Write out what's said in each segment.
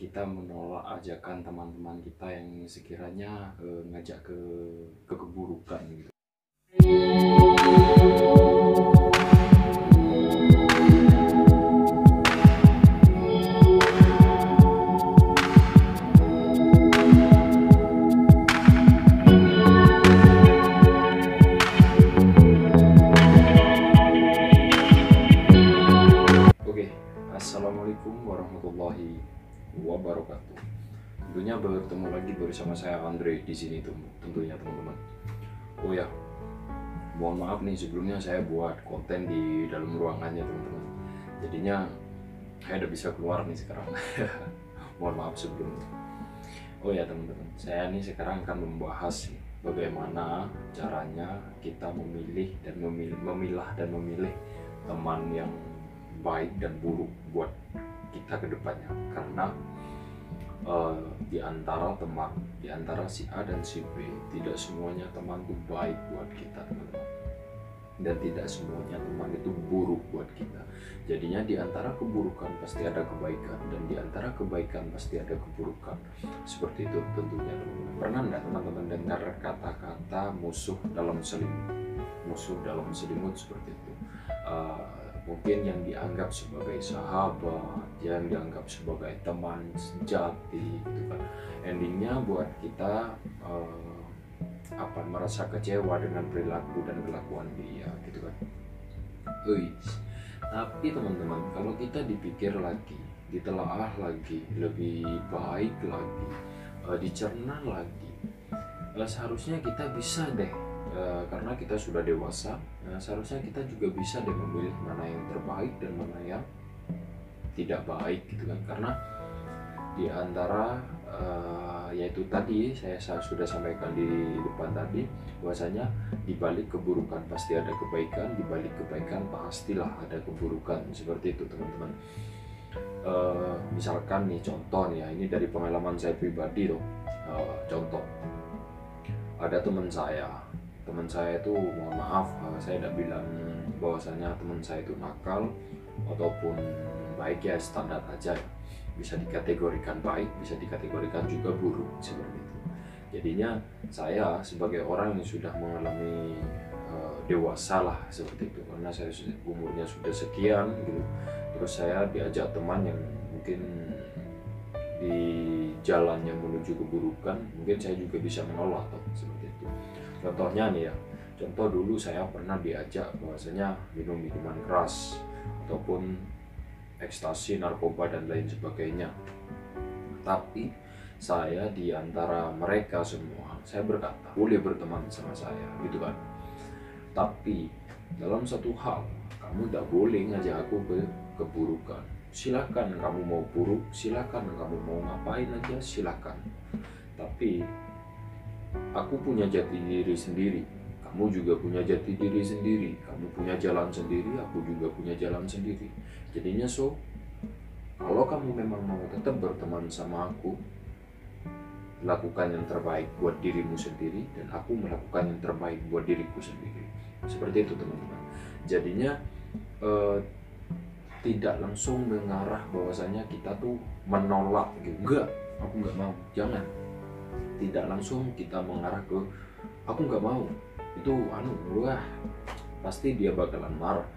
kita menolak ajakan teman-teman kita yang sekiranya ngajak ke keburukan gitu. Oke, assalamualaikum warahmatullahi wabarakatuh. Tentunya bertemu lagi bersama saya Andre di sini tentunya teman-teman. Oh ya, mohon maaf nih sebelumnya saya buat konten di dalam ruangannya teman-teman. Jadinya saya udah bisa keluar nih sekarang. Mohon maaf sebelumnya. Oh ya teman-teman, saya nih sekarang akan membahas bagaimana caranya kita memilih dan memilah dan memilih teman yang baik dan buruk buat kita ke depannya. Karena di antara teman, di antara si A dan si B, tidak semuanya teman itu baik buat kita teman-teman, dan tidak semuanya teman itu buruk buat kita. Jadinya di antara keburukan pasti ada kebaikan, dan di antara kebaikan pasti ada keburukan. Seperti itu tentunya teman-teman. Pernah nggak teman-teman dengar kata-kata musuh dalam selimut? Musuh dalam selimut seperti itu. Mungkin yang dianggap sebagai sahabat, yang dianggap sebagai teman sejati gitu kan, endingnya buat kita merasa kecewa dengan perilaku dan kelakuan dia gitu kan. Tapi teman-teman, kalau kita dipikir lagi, ditelaah lagi, lebih baik lagi, dicerna lagi, seharusnya kita bisa deh, karena kita sudah dewasa, seharusnya kita juga bisa deh memilih mana yang terbaik dan mana yang tidak baik gitu kan. Karena di antara yaitu tadi saya sudah sampaikan di depan tadi, bahwasanya di balik keburukan pasti ada kebaikan, di balik kebaikan pastilah ada keburukan. Seperti itu teman-teman. Misalkan nih contoh nih ya, ini dari pengalaman saya pribadi tuh. Contoh, ada teman saya itu, mohon maaf saya tidak bilang bahwasanya teman saya itu nakal ataupun baik, ya standar aja ya. Bisa dikategorikan baik, bisa dikategorikan juga buruk seperti itu. Jadinya saya sebagai orang yang sudah mengalami dewasa lah seperti itu, karena saya umurnya sudah sekian gitu, terus saya diajak teman yang mungkin di jalannya menuju keburukan, mungkin saya juga bisa menolak toh, seperti itu. Contohnya nih ya, contoh dulu saya pernah diajak bahwasanya minum minuman keras ataupun ekstasi, narkoba dan lain sebagainya. Tapi saya di antara mereka semua, saya berkata boleh berteman sama saya gitu kan. Tapi dalam satu hal, kamu tidak boleh ngajak aku ke keburukan. Silakan kamu mau buruk, silakan kamu mau ngapain aja, silakan. Tapi aku punya jati diri sendiri, kamu juga punya jati diri sendiri, kamu punya jalan sendiri, aku juga punya jalan sendiri. Jadinya kalau kamu memang mau tetap berteman sama aku, lakukan yang terbaik buat dirimu sendiri, dan aku melakukan yang terbaik buat diriku sendiri. Seperti itu teman-teman. Jadinya tidak langsung mengarah bahwasanya kita tuh menolak gitu. Enggak, aku nggak mau, jangan. Tidak langsung kita mengarah ke aku nggak mau, itu wah pasti dia bakalan marah.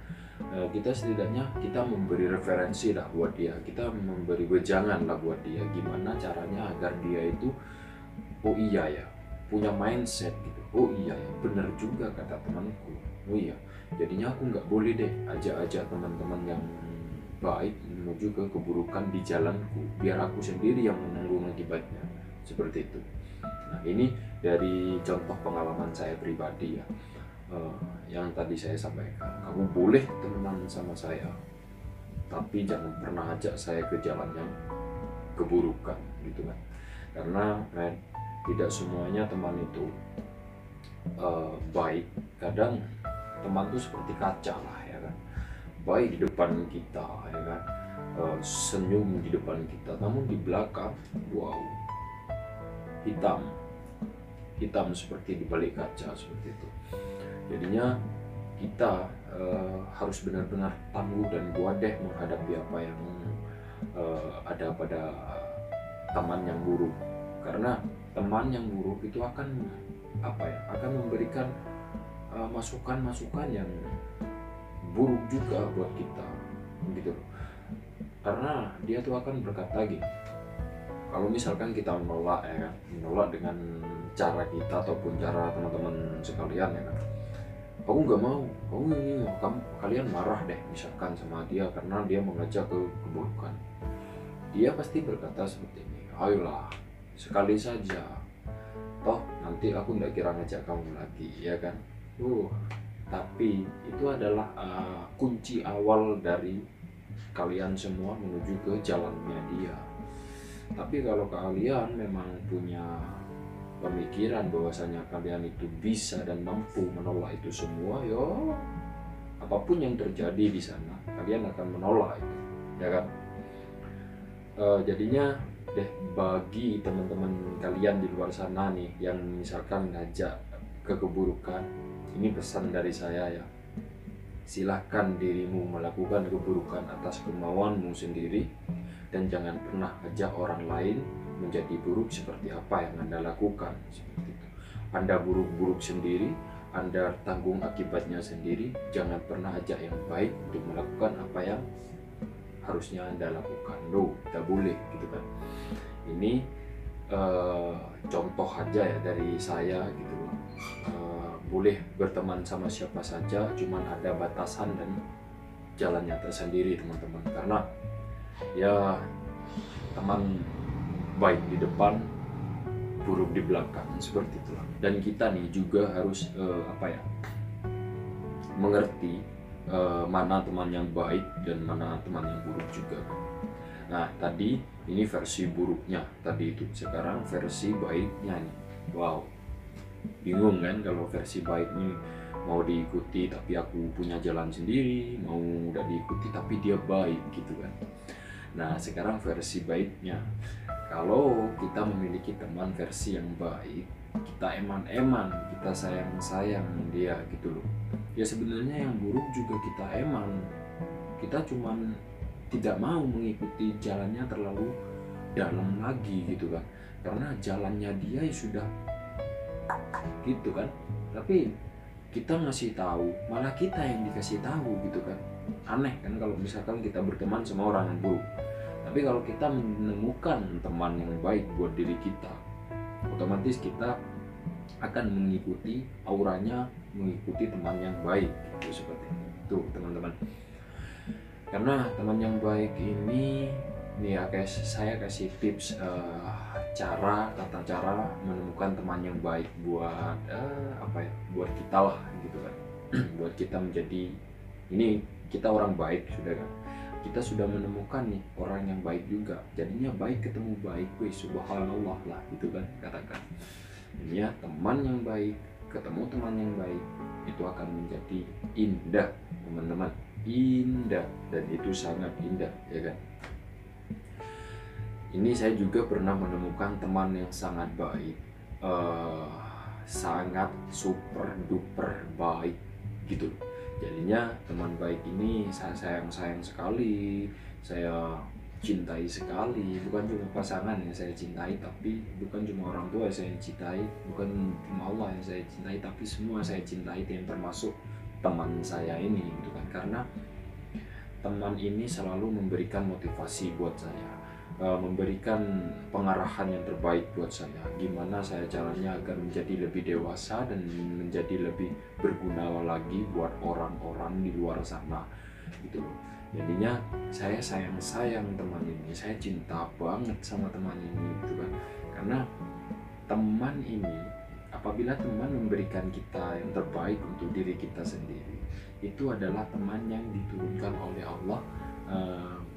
Kita setidaknya kita memberi referensi lah buat dia, kita memberi wejangan lah buat dia, gimana caranya agar dia itu oh iya ya, punya mindset gitu. Oh iya ya, bener juga kata temanku. Oh iya, jadinya aku nggak boleh deh ajak-ajak teman-teman yang baik menuju ke keburukan di jalanku, biar aku sendiri yang menanggung akibatnya. Seperti itu. Nah, ini dari contoh pengalaman saya pribadi ya, yang tadi saya sampaikan. Kamu boleh temenan sama saya, tapi jangan pernah ajak saya ke jalan yang keburukan gitu kan. Karena tidak semuanya teman itu baik. Kadang teman itu seperti kaca lah ya kan, baik di depan kita ya kan, senyum di depan kita, namun di belakang wow, hitam seperti di balik kaca seperti itu. Jadinya kita harus benar-benar tangguh dan kuat deh menghadapi apa yang ada pada teman yang buruk. Karena teman yang buruk itu akan akan memberikan masukan-masukan yang buruk juga buat kita gitu. Karena dia tuh akan berkata gini, kalau misalkan kita menolak ya kan, menolak dengan cara kita ataupun cara teman-teman sekalian ya kan, aku nggak mau, kalian marah deh misalkan sama dia karena dia mengajak ke keburukan, dia pasti berkata seperti ini, ayolah sekali saja, toh nanti aku nggak kira ngajak kamu lagi ya kan. Tapi itu adalah kunci awal dari kalian semua menuju ke jalannya dia. Tapi kalau kalian memang punya pemikiran bahwasanya kalian itu bisa dan mampu menolak itu semua, yo apapun yang terjadi di sana kalian akan menolak itu, ya kan. Jadinya deh, bagi teman-teman kalian di luar sana nih yang misalkan ngajak ke keburukan, ini pesan dari saya ya, silahkan dirimu melakukan keburukan atas kemauanmu sendiri, dan jangan pernah ajak orang lain menjadi buruk seperti apa yang Anda lakukan. Seperti itu. Anda buruk-buruk sendiri, Anda tanggung akibatnya sendiri. Jangan pernah ajak yang baik untuk melakukan apa yang harusnya Anda lakukan. Tidak boleh gitu kan. Ini contoh aja ya dari saya gitu loh. Boleh berteman sama siapa saja, cuman ada batasan dan jalannya tersendiri teman-teman. Karena ya teman baik di depan, buruk di belakang, seperti itulah. Dan kita nih juga harus mengerti mana teman yang baik dan mana teman yang buruk juga. Nah tadi ini versi buruknya tadi itu, sekarang versi baiknya nih. Wow, bingung kan kalau versi baik nih, mau diikuti tapi aku punya jalan sendiri, mau udah diikuti tapi dia baik gitu kan. Nah sekarang versi baiknya, kalau kita memiliki teman versi yang baik, kita eman-eman, kita sayang-sayang dia gitu loh. Ya sebenarnya yang buruk juga kita eman, kita cuman tidak mau mengikuti jalannya terlalu dalam lagi gitu kan, karena jalannya dia ya sudah gitu kan. Tapi kita ngasih tahu, malah kita yang dikasih tahu gitu kan. Aneh kan kalau misalkan kita berteman sama orang yang buruk. Tapi kalau kita menemukan teman yang baik buat diri kita, otomatis kita akan mengikuti auranya, mengikuti teman yang baik gitu, seperti itu teman-teman. Karena teman yang baik ini nih ya guys, saya kasih tips tata cara menemukan teman yang baik buat buat kita lah gitu kan. Buat kita menjadi, ini kita orang baik sudah kan, kita sudah menemukan nih orang yang baik juga, jadinya baik ketemu baik, subhanallah lah gitu kan, katakan ini ya, teman yang baik ketemu teman yang baik itu akan menjadi indah teman-teman, indah, dan itu sangat indah ya kan. Ini saya juga pernah menemukan teman yang sangat baik, sangat super duper baik gitu. Jadinya teman baik ini saya sayang sekali, saya cintai sekali. Bukan cuma pasangan yang saya cintai, tapi bukan cuma orang tua yang saya cintai, bukan cuma Allah yang saya cintai, tapi semua saya cintai, yang termasuk teman saya ini gitu kan. Karena teman ini selalu memberikan motivasi buat saya, memberikan pengarahan yang terbaik buat saya, gimana saya caranya agar menjadi lebih dewasa dan menjadi lebih berguna lagi buat orang-orang di luar sana gitu loh. Jadinya saya sayang teman ini, saya cinta banget sama teman ini gitu kan. Karena teman ini, apabila teman memberikan kita yang terbaik untuk diri kita sendiri, itu adalah teman yang diturunkan oleh Allah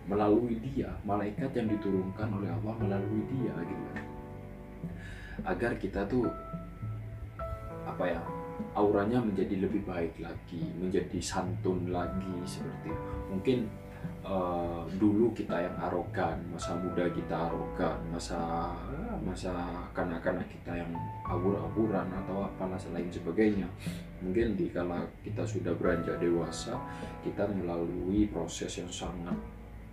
melalui dia, malaikat yang diturunkan oleh Allah melalui dia gitu kan. Agar kita tuh auranya menjadi lebih baik lagi, menjadi santun lagi, seperti mungkin dulu kita yang arogan, masa muda kita arogan, masa kanak-kanak kita yang abur-aburan atau apalah selain sebagainya. Mungkin dikala kita sudah beranjak dewasa, kita melalui proses yang sangat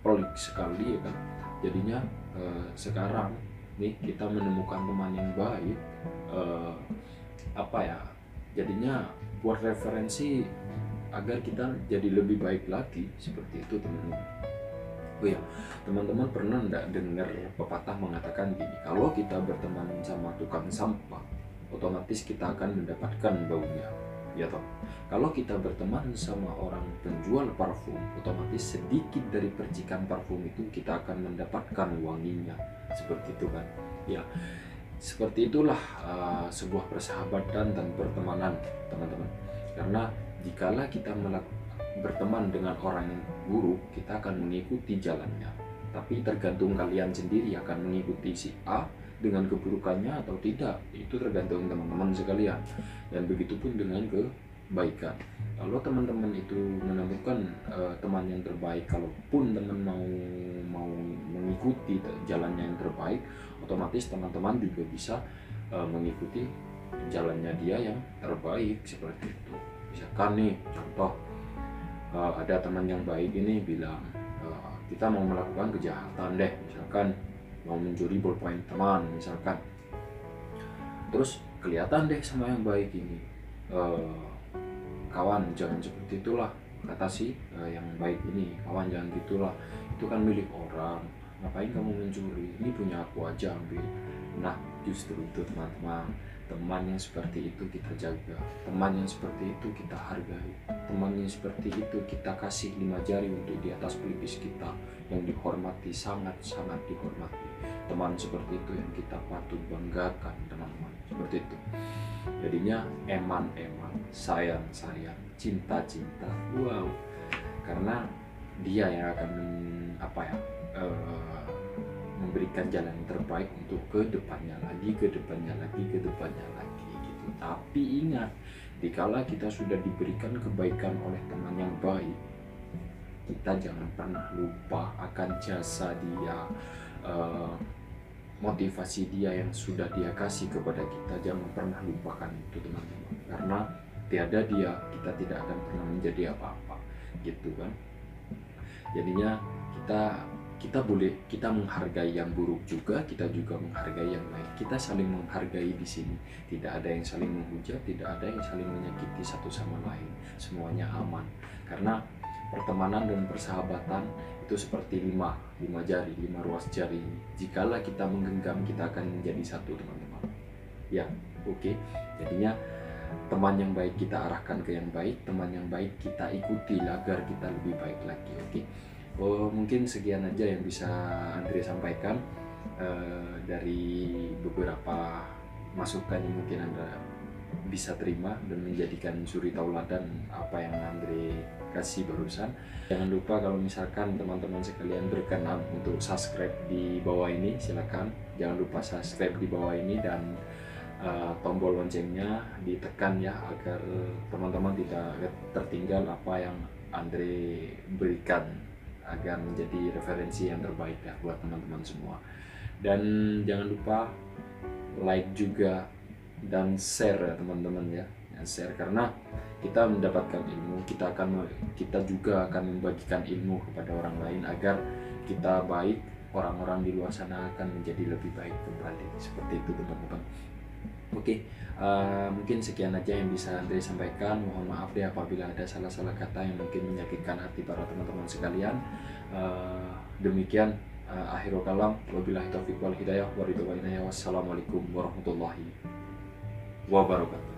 pelik sekali ya kan. Jadinya sekarang nih kita menemukan teman yang baik, apa ya, jadinya buat referensi agar kita jadi lebih baik lagi, seperti itu teman-teman. Oh ya, teman-teman pernah nggak dengar pepatah mengatakan gini, kalau kita berteman sama tukang sampah, otomatis kita akan mendapatkan baunya, ya toh. Kalau kita berteman sama orang penjual parfum, otomatis sedikit dari percikan parfum itu kita akan mendapatkan wanginya, seperti itu kan. Ya, seperti itulah sebuah persahabatan dan pertemanan, teman-teman. Karena jikalau kita berteman dengan orang yang buruk, kita akan mengikuti jalannya. Tapi tergantung kalian sendiri akan mengikuti si A dengan keburukannya atau tidak. Itu tergantung teman-teman sekalian. Dan begitupun dengan kebaikan. Kalau teman-teman itu menemukan teman yang terbaik, kalaupun teman mau mengikuti jalannya yang terbaik, otomatis teman-teman juga bisa mengikuti jalannya dia yang terbaik, seperti itu. Misalkan nih contoh, ada teman yang baik ini bilang kita mau melakukan kejahatan deh, misalkan mau mencuri ballpoint teman misalkan, terus kelihatan deh sama yang baik ini, kawan jangan seperti itulah, kata si yang baik ini, kawan jangan gitulah, itu kan milik orang, ngapain kamu mencuri, ini punya aku aja, ambil. Nah justru itu teman-teman, teman yang seperti itu kita jaga, teman yang seperti itu kita hargai, teman yang seperti itu kita kasih 5 jari untuk di atas pelipis kita, yang dihormati, sangat-sangat dihormati. Teman seperti itu yang kita patut banggakan, teman-teman, seperti itu. Jadinya eman-eman, sayang-sayang, cinta-cinta, wow, karena dia yang akan memberikan jalan yang terbaik untuk kedepannya lagi gitu. Tapi ingat, dikala kita sudah diberikan kebaikan oleh teman yang baik, kita jangan pernah lupa akan jasa dia, motivasi dia yang sudah dia kasih kepada kita. Jangan pernah lupakan itu, teman-teman, karena tiada dia kita tidak akan pernah menjadi apa-apa, gitu kan. Jadinya kita menghargai yang buruk juga, kita juga menghargai yang baik. Kita saling menghargai di sini. Tidak ada yang saling menghujat, tidak ada yang saling menyakiti satu sama lain. Semuanya aman. Karena pertemanan dan persahabatan itu seperti 5 jari, 5 ruas jari. Jikalau kita menggenggam, kita akan menjadi satu, teman-teman. Ya, oke. Jadinya teman yang baik kita arahkan ke yang baik, teman yang baik kita ikuti agar kita lebih baik lagi, oke. Mungkin sekian aja yang bisa Andre sampaikan dari beberapa masukan yang mungkin Anda bisa terima dan menjadikan suri tauladan apa yang Andre kasih barusan. Jangan lupa kalau misalkan teman-teman sekalian berkenan untuk subscribe di bawah ini, silakan. Jangan lupa subscribe di bawah ini dan tombol loncengnya ditekan ya, agar teman-teman tidak tertinggal apa yang Andre berikan, agar menjadi referensi yang terbaik ya buat teman-teman semua. Dan jangan lupa like juga dan share ya teman-teman ya, share, karena kita mendapatkan ilmu, kita juga akan membagikan ilmu kepada orang lain agar kita baik, orang-orang di luar sana akan menjadi lebih baik kembali, seperti itu teman-teman. Oke, mungkin sekian aja yang bisa Andre sampaikan. Mohon maaf deh apabila ada salah-salah kata yang mungkin menyakitkan hati para teman-teman sekalian. Demikian akhirul kalam, wabillahi taufiq wal hidayah, wassalamualaikum warahmatullahi wabarakatuh.